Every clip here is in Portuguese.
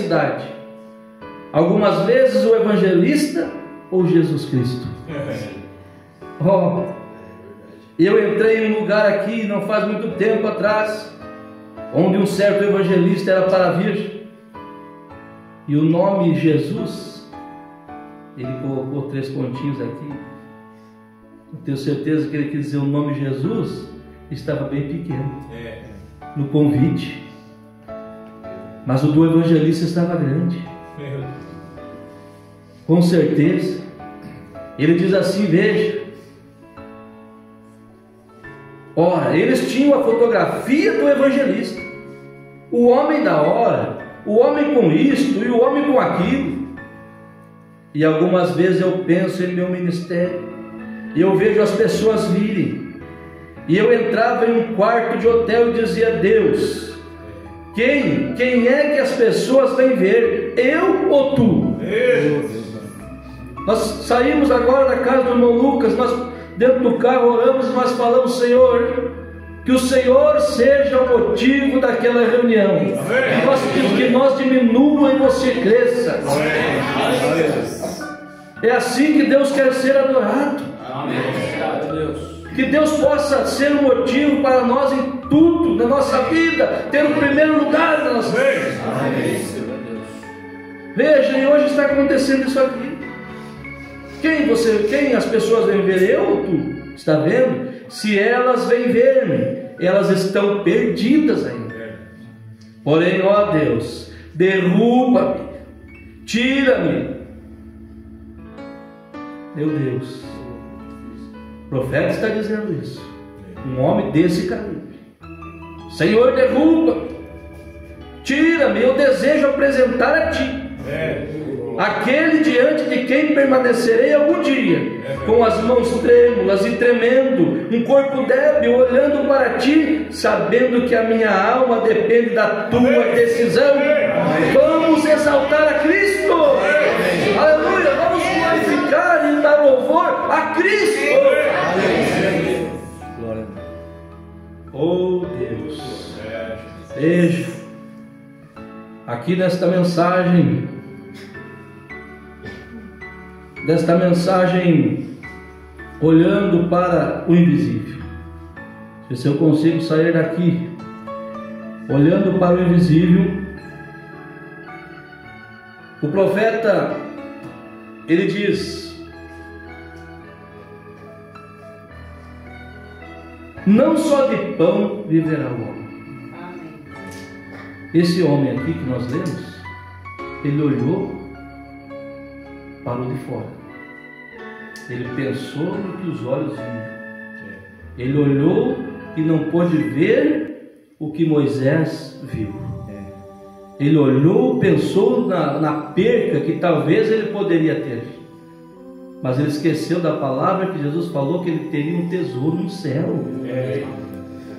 cidade. Algumas vezes o evangelista ou Jesus Cristo. Eu entrei em um lugar aqui não faz muito tempo atrás, onde um certo evangelista era para vir, e o nome Jesus, ele colocou 3 pontinhos aqui. Eu tenho certeza que ele quis dizer o nome Jesus estava bem pequeno no convite, mas o do evangelista estava grande. Com certeza. Ele diz assim: veja, ora, eles tinham a fotografia do evangelista, o homem da hora, o homem com isto e o homem com aquilo. E algumas vezes eu penso em meu ministério e eu vejo as pessoas virem, e eu entrava em um quarto de hotel e dizia: Deus, quem é que as pessoas vêm ver, eu ou tu? Nós saímos agora da casa do irmão Lucas, nós dentro do carro oramos e nós falamos: Senhor, que o Senhor seja o motivo daquela reunião, que nós diminua e você cresça. É assim que Deus quer ser adorado. Que Deus possa ser o motivo para nós em tudo na nossa vida, ter o primeiro lugar na nossa vida. Veja, e hoje está acontecendo isso aqui. Quem as pessoas vêm ver, eu ou tu? Está vendo? Se elas vêm ver-me, elas estão perdidas ainda. Porém, ó Deus, derruba-me, tira-me. Meu Deus, o profeta está dizendo isso. Um homem desse calibre: Senhor, derruba-me, tira-me, eu desejo apresentar a ti aquele diante de quem permanecerei algum dia, com as mãos trêmulas e tremendo, um corpo débil, olhando para ti, sabendo que a minha alma depende da tua decisão. Vamos exaltar a Cristo. Aleluia. Vamos glorificar e dar louvor a Cristo. Oh Deus, veja aqui nesta mensagem olhando para o invisível. Se eu consigo sair daqui olhando para o invisível, o profeta, ele diz: não só de pão viverá o homem. Esse homem aqui que nós lemos, ele olhou para o de fora. Ele pensou no que os olhos viram. Ele olhou e não pôde ver o que Moisés viu. Ele olhou, pensou na perca que talvez ele poderia ter. Mas ele esqueceu da palavra que Jesus falou, que ele teria um tesouro no céu.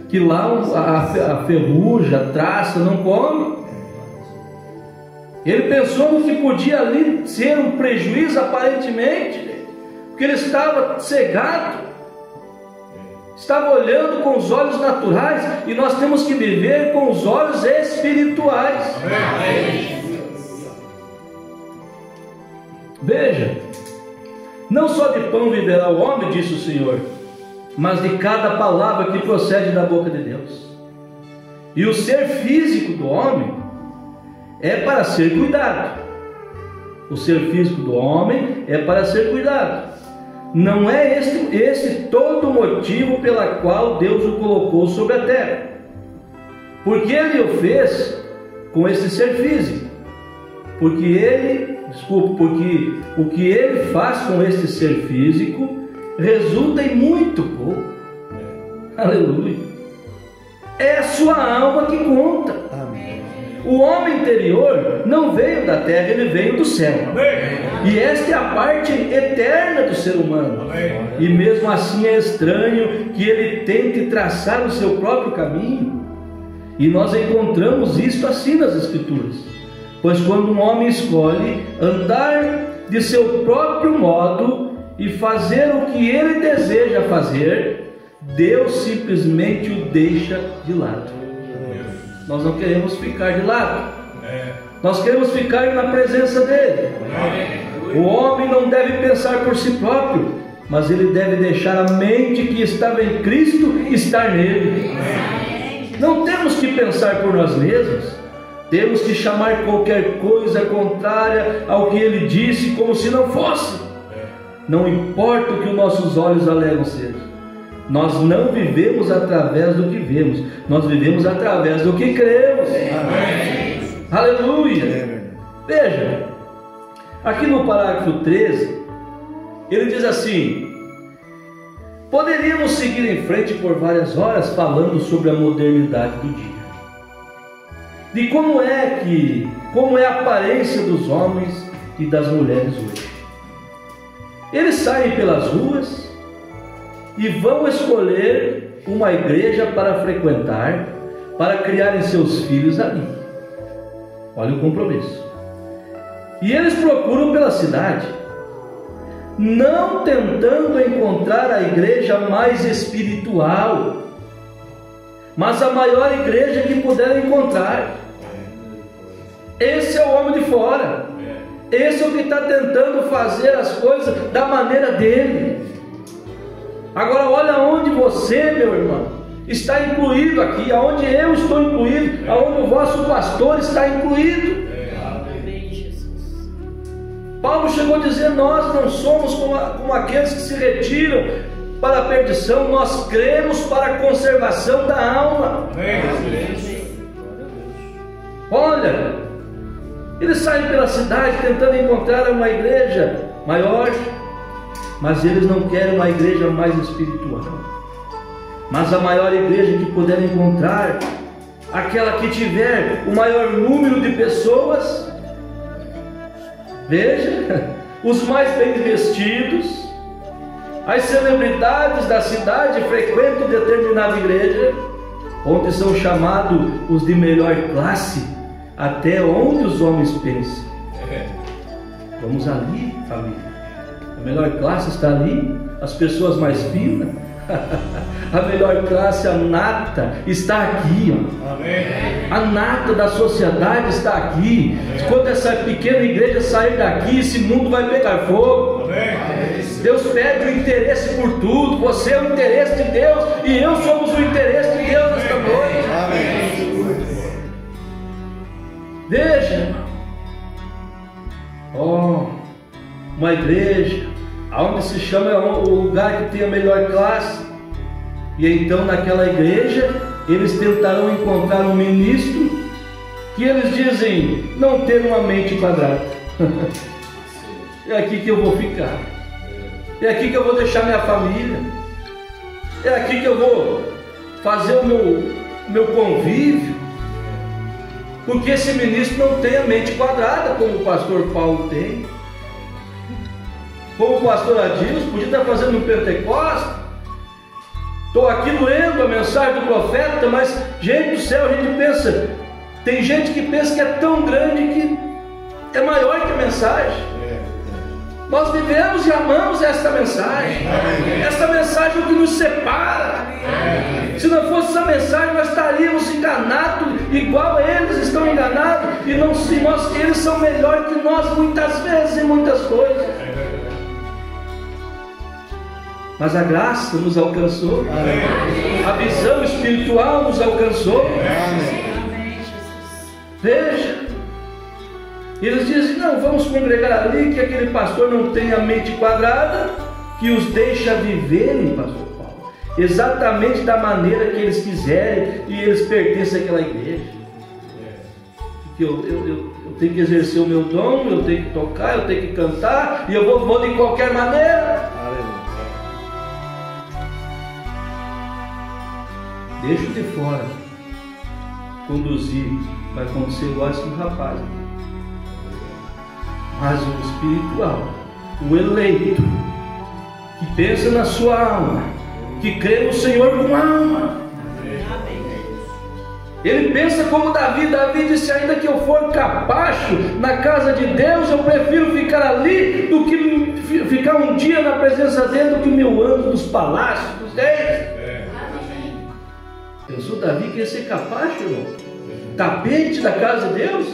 Que lá a ferrugem, a traça não come. Ele pensou no que podia ali ser um prejuízo aparentemente, porque ele estava cegado, estava olhando com os olhos naturais, e nós temos que viver com os olhos espirituais. Veja, não só de pão viverá o homem, disse o Senhor, mas de cada palavra que procede da boca de Deus. E o ser físico do homem é para ser cuidado. O ser físico do homem é para ser cuidado. Não é esse todo o motivo pela qual Deus o colocou sobre a terra, porque Ele o fez com esse ser físico, porque o que Ele faz com esse ser físico resulta em muito pouco. Aleluia. É a sua alma que conta. Amém. O homem interior não veio da terra, ele veio do céu. Amém. E esta é a parte eterna do ser humano. Amém. E mesmo assim é estranho que ele tente traçar o seu próprio caminho. E nós encontramos isso assim nas Escrituras. Pois quando um homem escolhe andar de seu próprio modo e fazer o que ele deseja fazer, Deus simplesmente o deixa de lado. Nós não queremos ficar de lado. Nós queremos ficar na presença dele. O homem não deve pensar por si próprio, mas ele deve deixar a mente que estava em Cristo estar nele. Não temos que pensar por nós mesmos. Temos que chamar qualquer coisa contrária ao que ele disse como se não fosse. Não importa o que os nossos olhos alegam ser. Nós não vivemos através do que vemos, nós vivemos através do que cremos. Amém. Aleluia. Veja, aqui no parágrafo 13, ele diz assim: poderíamos seguir em frente por várias horas falando sobre a modernidade do dia, de como é a aparência dos homens e das mulheres hoje. Eles saem pelas ruas e vão escolher uma igreja para frequentar, para criarem seus filhos ali. Olha o compromisso. E eles procuram pela cidade, não tentando encontrar a igreja mais espiritual, mas a maior igreja que puderem encontrar. Esse é o homem de fora. Esse é o que está tentando fazer as coisas da maneira dele. Agora olha onde você, meu irmão, está incluído aqui, aonde eu estou incluído, aonde o vosso pastor está incluído. Paulo chegou a dizer: nós não somos como aqueles que se retiram para a perdição, nós cremos para a conservação da alma. Olha, eles saem pela cidade tentando encontrar uma igreja maior, mas eles não querem uma igreja mais espiritual, mas a maior igreja que puderem encontrar, aquela que tiver o maior número de pessoas. Veja, os mais bem vestidos, as celebridades da cidade frequentam determinada igreja, onde são chamados os de melhor classe, até onde os homens pensam. Vamos ali, família. A melhor classe está ali, as pessoas mais finas. A melhor classe, a nata, está aqui, ó. Amém. A nata da sociedade está aqui. Amém. Quando essa pequena igreja sair daqui, esse mundo vai pegar fogo. Amém. Deus pede o interesse por tudo. Você é o interesse de Deus e eu somos o interesse de Deus nesta noite. Amém. Veja, uma igreja onde se chama o lugar que tem a melhor classe, e então naquela igreja eles tentarão encontrar um ministro que eles dizem não ter uma mente quadrada. É aqui que eu vou ficar, é aqui que eu vou deixar minha família, é aqui que eu vou fazer o meu convívio, porque esse ministro não tem a mente quadrada como o pastor Paulo tem, como o pastor Adilson podia estar fazendo um Pentecostes. Estou aqui lendo a mensagem do profeta, mas, gente do céu, a gente pensa, tem gente que pensa que é tão grande que é maior que a mensagem. Nós vivemos e amamos esta mensagem. Esta mensagem é o que nos separa. Se não fosse essa mensagem, nós estaríamos enganados, igual eles estão enganados, e eles são melhores que nós muitas vezes em muitas coisas. Mas a graça nos alcançou. Amém. A visão espiritual nos alcançou. Amém. Veja, eles dizem: não, vamos congregar ali, que aquele pastor não tem a mente quadrada, que os deixa viverem, pastor Paulo, exatamente da maneira que eles quiserem, e eles pertencem àquela igreja. Porque eu tenho que exercer o meu dom, eu tenho que tocar, eu tenho que cantar, e eu vou de qualquer maneira. Deixa de fora conduzir, vai acontecer igual esse rapaz. Mas o espiritual, o eleito, que pensa na sua alma, que crê no Senhor com alma, ele pensa como Davi. Davi disse: ainda que eu for capacho na casa de Deus, eu prefiro ficar ali do que ficar um dia na presença dele, do que 1000 anos nos palácios dos reis. Pensou Davi que ia ser capaz, irmão? tapete da casa de Deus?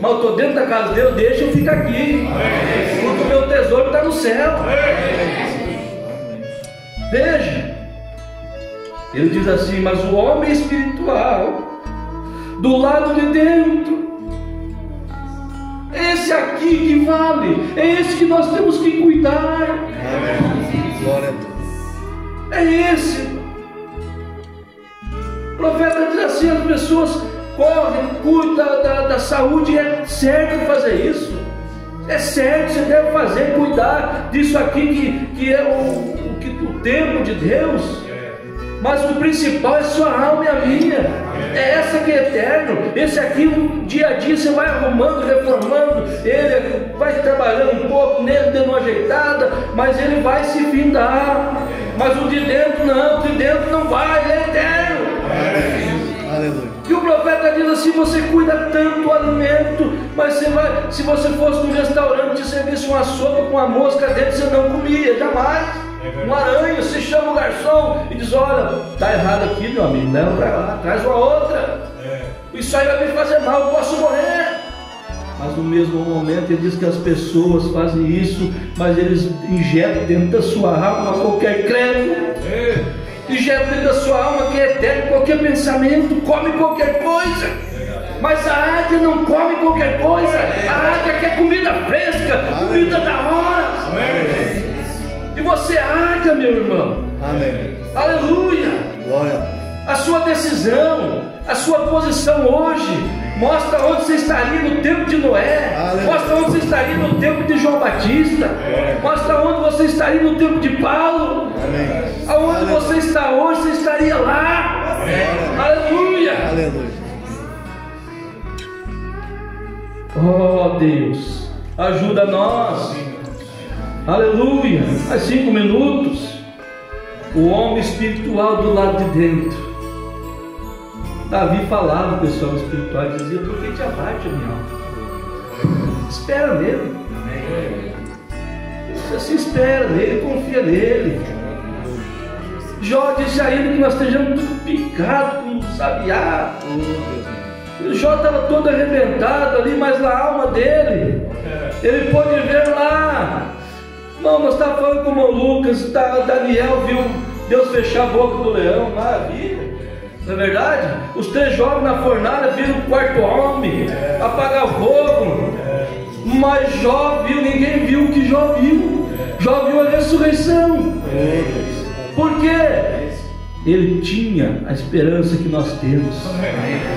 Mas eu estou dentro da casa de Deus, deixa eu ficar aqui, porque o meu tesouro está no céu. Veja, ele diz assim: mas o homem espiritual, do lado de dentro, esse aqui que vale, é esse que nós temos que cuidar. Glória a Deus. É esse. O profeta diz assim: as pessoas correm, cuidam da saúde, é certo fazer isso. É certo, você deve fazer, cuidar disso aqui que é o templo de Deus. Mas o principal é sua alma e a minha. É essa que é eterno. Esse aqui, no dia a dia, você vai arrumando, reformando. Ele vai trabalhando um pouco nele, dando uma ajeitada, mas ele vai se findar. Mas o de dentro não, o de dentro não vai, ele é eterno. Aleluia. E o profeta diz assim: você cuida tanto do alimento, mas se você fosse num restaurante e servisse uma sopa com uma mosca dentro, você não comia, jamais. Uma aranha, você chama o garçom e diz: olha, está errado aqui, meu amigo, leva para lá, traz uma outra. Isso aí vai me fazer mal, eu posso morrer. Mas no mesmo momento ele diz que as pessoas fazem isso, mas eles injetam dentro da sua alma qualquer credo, injetam dentro da sua alma que é eterno qualquer pensamento, come qualquer coisa. Mas a águia não come qualquer coisa, a águia quer comida fresca, comida da hora. E você águia, meu irmão. Amém. Aleluia. Glória. A sua decisão, a sua posição hoje mostra onde você estaria no tempo de Noé. Aleluia. Mostra onde você estaria no tempo de João Batista. Mostra onde você estaria no tempo de Paulo. Amém. Aonde Aleluia. Você está hoje, você estaria lá. Aleluia. Aleluia. Oh Deus, ajuda nós. Aleluia. Mais 5 minutos. O homem espiritual do lado de dentro. Davi falava, o pessoal espiritual dizia: por que te abate a minha alma? Espera nele. Você se espera nele, confia nele. Jó disse a ele que nós estejamos tudo picado com sabiá. O Jó estava todo arrebentado ali, mas na alma dele, ele pôde ver lá. Não, nós estávamos falando com o irmão Lucas, Daniel viu Deus fechar a boca do leão, maravilha. Não é verdade? Os 3 jovens na fornalha viram o 4º homem apagar o fogo. Mas Jó viu, ninguém viu o que Jó viu. Jó viu a ressurreição. Por quê? Ele tinha a esperança que nós temos.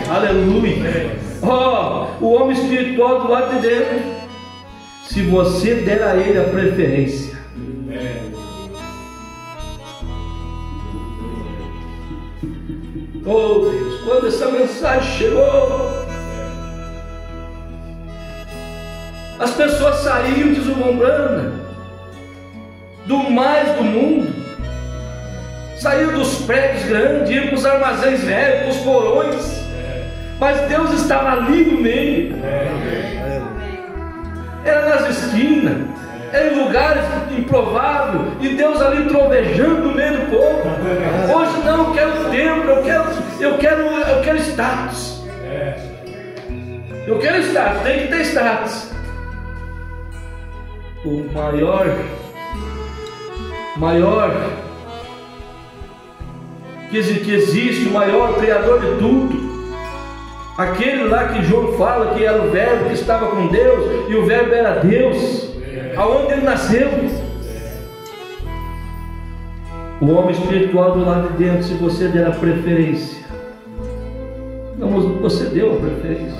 Aleluia. O homem espiritual do lado de dentro, se você der a ele a preferência, oh Deus, quando essa mensagem chegou, as pessoas saíam deslumbrando do mais do mundo, saíam dos prédios grandes, iam para os armazéns velhos, para os porões, mas Deus estava ali no meio. Era nas esquinas, era em lugares improváveis, e Deus ali trovejando no meio do povo. Hoje não, eu quero templo, eu quero status. Eu quero status, tem que ter status. O maior que existe, o maior criador de tudo, aquele lá que João fala que era o verbo que estava com Deus, e o verbo era Deus. Aonde ele nasceu? O homem espiritual do lado de dentro, se você der a preferência, não, você deu a preferência.